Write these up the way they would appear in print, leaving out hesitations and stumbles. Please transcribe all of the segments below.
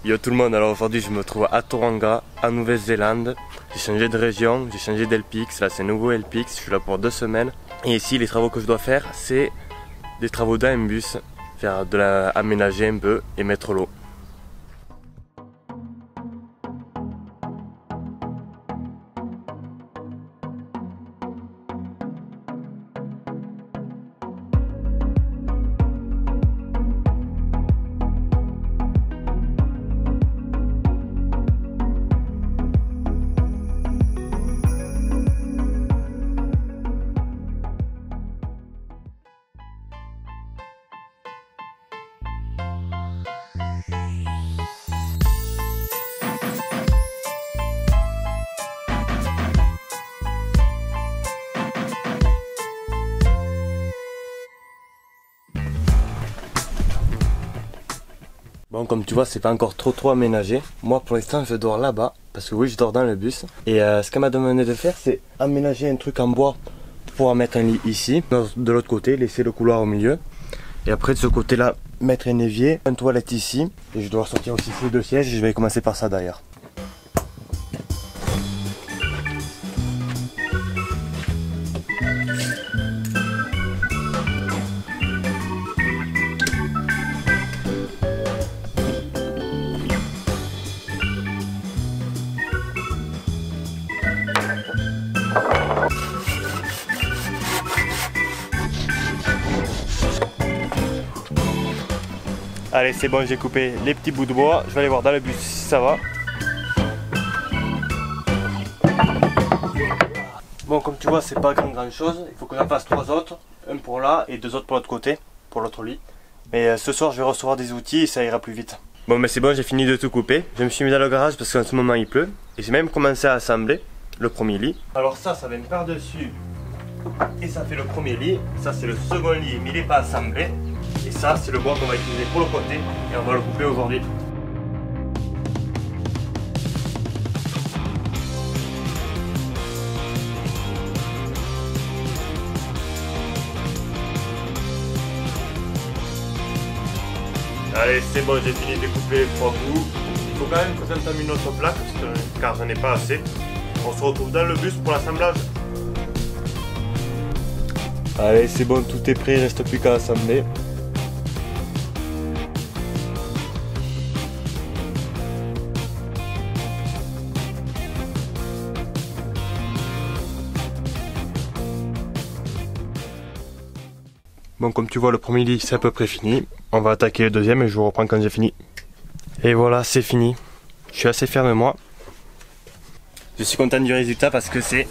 Yo tout le monde, alors aujourd'hui je me trouve à Tauranga, en Nouvelle-Zélande. J'ai changé de région, j'ai changé d'LPX, là c'est nouveau LPX, je suis là pour 2 semaines. Et ici les travaux que je dois faire, c'est des travaux d'un bus, faire de aménager un peu et mettre l'eau. Bon, comme tu vois, c'est pas encore trop aménagé. Moi, pour l'instant, je dors là-bas. Parce que oui, je dors dans le bus. Et ce qu'elle m'a demandé de faire, c'est aménager un truc en bois pour pouvoir mettre un lit ici. De l'autre côté, laisser le couloir au milieu. Et après, de ce côté-là, mettre un évier, une toilette ici. Et je dois sortir aussi ces 2 sièges. Je vais commencer par ça d'ailleurs. Allez, c'est bon, j'ai coupé les petits bouts de bois. Je vais aller voir dans le bus si ça va. Bon, comme tu vois, c'est pas grand chose. Il faut que j'en fasse 3 autres. Un pour là et 2 autres pour l'autre côté, pour l'autre lit. Mais ce soir, je vais recevoir des outils et ça ira plus vite. Bon, mais c'est bon, j'ai fini de tout couper. Je me suis mis dans le garage parce qu'en ce moment, il pleut. Et j'ai même commencé à assembler le premier lit. Alors ça vient par-dessus. Et ça fait le premier lit. Ça, c'est le second lit, mais il n'est pas assemblé. Et ça, c'est le bois qu'on va utiliser pour le côté et on va le couper aujourd'hui. Allez, c'est bon, j'ai fini de couper les 3 bouts. Il faut quand même que j'entame une autre plaque car j'en ai pas assez. On se retrouve dans le bus pour l'assemblage. Allez, c'est bon, tout est prêt, il ne reste plus qu'à assembler. Bon, comme tu vois, le premier lit c'est à peu près fini. On va attaquer le deuxième et je vous reprends quand j'ai fini. Et voilà, c'est fini. Je suis assez fier de moi. Je suis content du résultat parce que c'est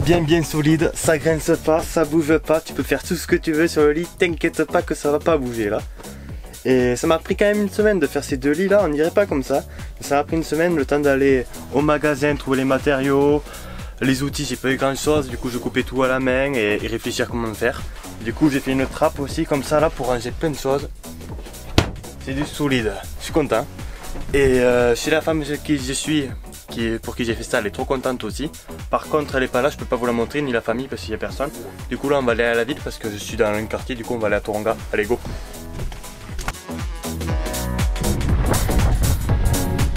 bien solide. Ça grince pas, ça bouge pas. Tu peux faire tout ce que tu veux sur le lit. T'inquiète pas que ça va pas bouger là. Et ça m'a pris quand même une semaine de faire ces 2 lits là. On dirait pas comme ça. Ça m'a pris une semaine, le temps d'aller au magasin, trouver les matériaux. Les outils, j'ai pas eu grand chose, du coup je coupais tout à la main et réfléchir comment faire. Du coup j'ai fait une trappe aussi comme ça là pour ranger plein de choses. C'est du solide, je suis content. Et chez la femme qui je suis, pour qui j'ai fait ça, elle est trop contente aussi. Par contre elle est pas là, je peux pas vous la montrer, ni la famille parce qu'il y a personne. Du coup là on va aller à la ville parce que je suis dans un quartier, du coup on va aller à Tauranga. Allez go.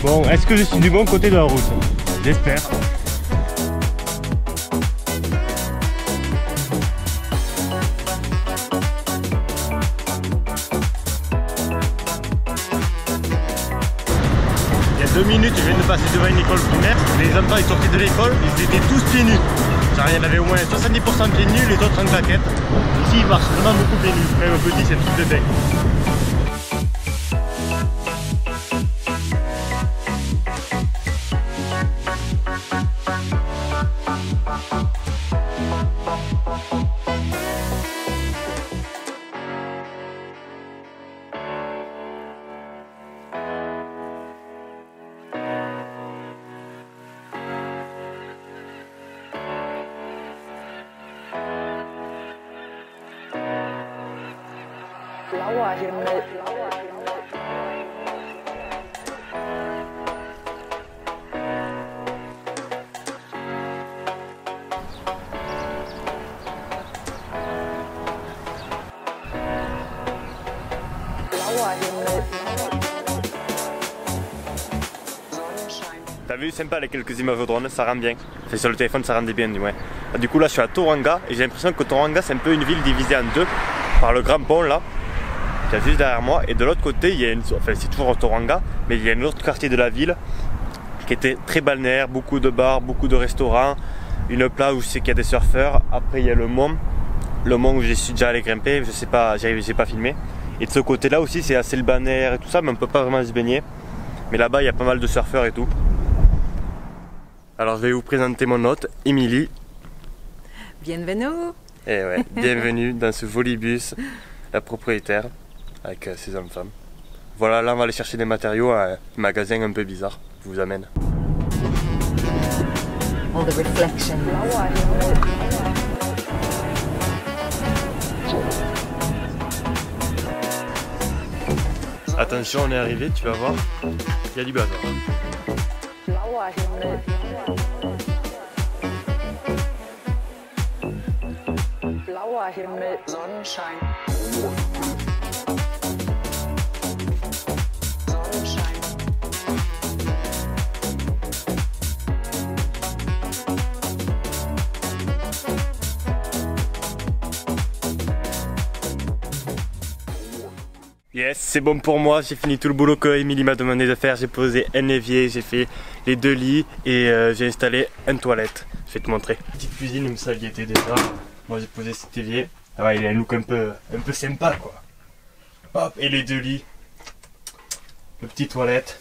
Bon, est-ce que je suis du bon côté de la route? J'espère. Il y a 2 minutes, je viens de passer devant une école primaire. Les enfants ils sortaient de l'école, ils étaient tous pieds nus. Genre, il y en avait au moins 70% pieds nus, les autres en claquettes. Ici ils marchent vraiment beaucoup pieds nus. Même petit, c'est un truc de dingue. T'as vu, sympa les quelques images au drone, ça rend bien. Enfin, sur le téléphone, ça rendait bien du moins. Du coup, là, je suis à Tauranga et j'ai l'impression que Tauranga, c'est un peu une ville divisée en deux par le grand pont là, qui est juste derrière moi. Et de l'autre côté, il y a une. Enfin, c'est toujours Tauranga, mais il y a un autre quartier de la ville qui était très balnéaire, beaucoup de bars, beaucoup de restaurants, une plage où je sais qu'il y a des surfeurs. Après, il y a le mont où je suis déjà allé grimper, je sais pas, j'ai pas filmé. Et de ce côté-là aussi, c'est assez le balnéaire et tout ça, mais on peut pas vraiment se baigner. Mais là-bas, il y a pas mal de surfeurs et tout. Alors je vais vous présenter mon hôte, Émilie. Bienvenue. Et ouais, bienvenue dans ce volibus, la propriétaire, avec ses enfants. Voilà, là on va aller chercher des matériaux à un magasin un peu bizarre. Je vous amène. All the reflection. Attention, on est arrivé, tu vas voir, il y a du bazar. Blauer Himmel, Sonnenschein. Sonnenschein. Yes, c'est bon pour moi, j'ai fini tout le boulot que Émilie m'a demandé de faire. J'ai posé un évier, j'ai fait les 2 lits et j'ai installé une toilette. Je vais te montrer. Petite cuisine, comme ça, il y était déjà. Moi j'ai posé cet évier. Ah ouais, il a un look un peu sympa quoi. Hop, et les 2 lits. Le petit toilette.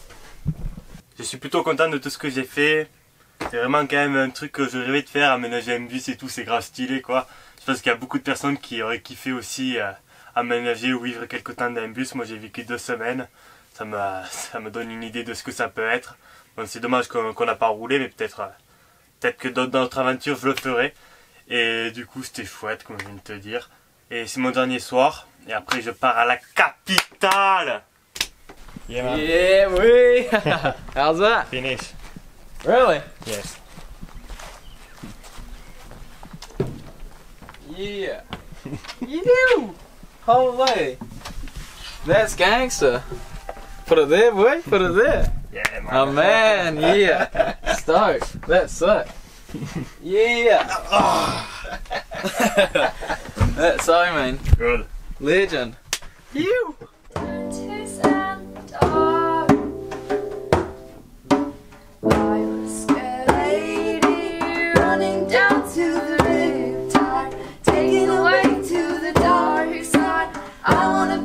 Je suis plutôt content de tout ce que j'ai fait. C'est vraiment quand même un truc que je rêvais de faire, aménager un bus et tout, c'est grave stylé quoi. Je pense qu'il y a beaucoup de personnes qui auraient kiffé aussi aménager ou vivre quelque temps dans un bus. Moi j'ai vécu 2 semaines, ça me donne une idée de ce que ça peut être. Bon, c'est dommage qu'on n'a pas roulé, mais peut-être que dans d'autres aventures je le ferai. Et du coup c'était chouette comme je viens de te dire. Et c'est mon dernier soir, et après je pars à la capitale. Yeah, man. Yeah, oui. How's that? Finish. Really? Yes. Yeah. You. Holy. That's gangster. Put it there, boy. Put it there. Yeah, man. Oh man, yeah. Stoked. That's sick. Yeah. Oh. That's so, man. Good. Legend. You.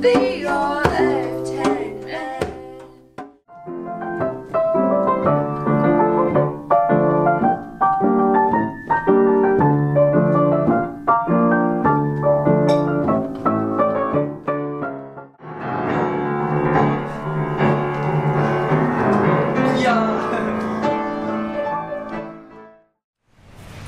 Be your left-hand man.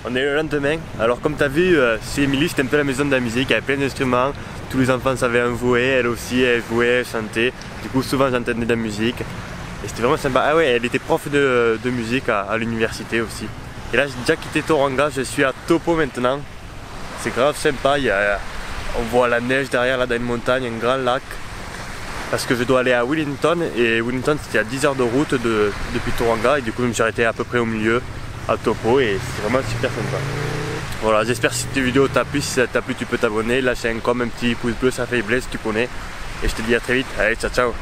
On est le lendemain, alors comme tu as vu, chez Émilie c'était un peu la maison de la musique, il y avait plein d'instruments, tous les enfants savaient un jouet, elle aussi elle jouait, elle chantait, du coup souvent j'entendais de la musique et c'était vraiment sympa. Ah ouais, elle était prof de musique à l'université aussi. Et là j'ai déjà quitté Tauranga, je suis à Topo maintenant, c'est grave sympa, on voit la neige derrière là dans une montagne, un grand lac, parce que je dois aller à Wellington et Wellington c'était à 10 heures de route depuis Tauranga et du coup je me suis arrêté à peu près au milieu. À Topo et c'est vraiment super sympa. Voilà, j'espère que cette vidéo t'a plu. Si ça t'a plu, tu peux t'abonner, lâcher un petit pouce bleu, ça fait plaisir si tu connais. Et je te dis à très vite. Allez, ciao ciao.